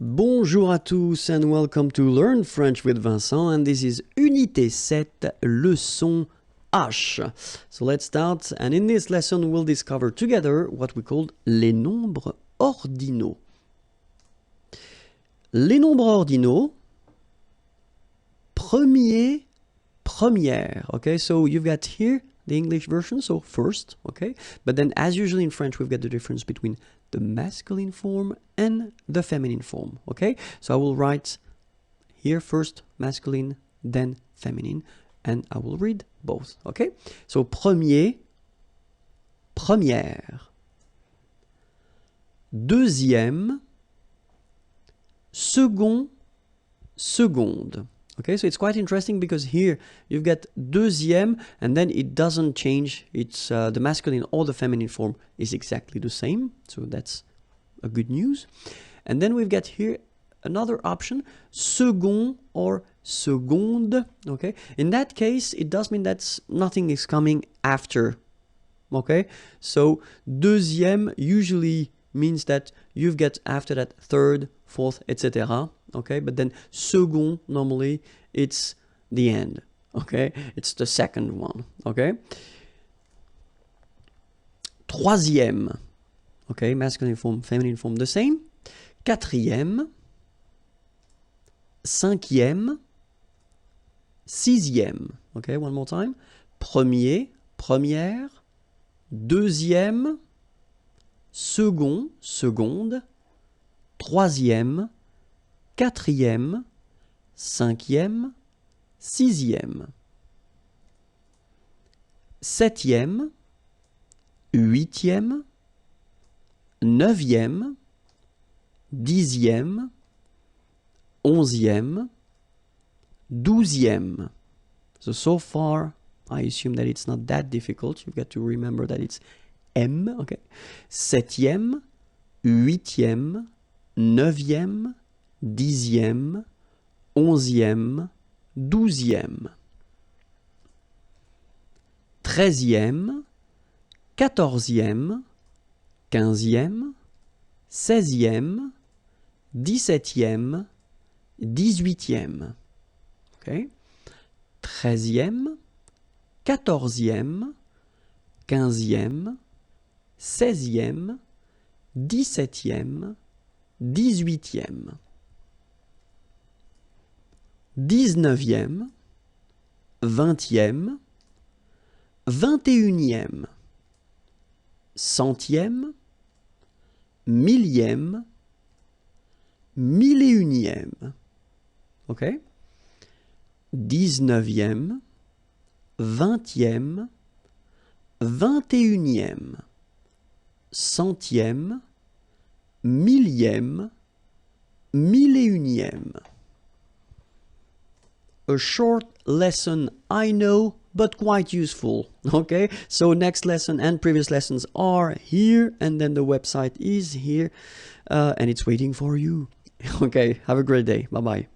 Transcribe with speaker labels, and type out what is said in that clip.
Speaker 1: Bonjour à tous and welcome to Learn French with Vincent, and this is Unité 7, leçon H. So let's start, and in this lesson we'll discover together what we call les nombres ordinaux. Les nombres ordinaux, premier, première, okay? So you've got here the English version, so first, okay? But then as usually in French, we've got the difference between the masculine form and the feminine form, okay? So I will write here first masculine, then feminine, and I will read both, okay? So premier, première. Deuxième, second, seconde. Okay, so it's quite interesting because here you've got deuxième and then it doesn't change. It's the masculine or the feminine form is exactly the same. So that's a good news. And then we've got here another option, second or seconde. Okay, in that case, it does mean that nothing is coming after. Okay, so deuxième usually means that you've got after that third, fourth, etc. Okay, but then second, normally, it's the end. Okay, it's the second one. Okay. Troisième. Okay, masculine form, feminine form, the same. Quatrième. Cinquième. Sixième. Okay, one more time. Premier, première. Deuxième. Second, seconde. Troisième. Quatrième, cinquième, sixième, septième, huitième, neuvième, dixième, onzième, douzième. So far, I assume that it's not that difficult. You've got to remember that it's M, okay? Septième, huitième, neuvième, dixième, onzième, douzième, treizième, quatorzième, quinzième, seizième, dix-septième, dix-huitième. Okay? Treizième, quatorzième, quinzième, seizième, dix-septième, dix-huitième. 19e, 20e, 21e, centième, millième, mille et unième. OK? 19e, 20e, 21e, centième, millième, mille et unième. A short lesson, I know, but quite useful. Okay, so next lesson and previous lessons are here, and then the website is here, and it's waiting for you. Okay, have a great day. Bye-bye.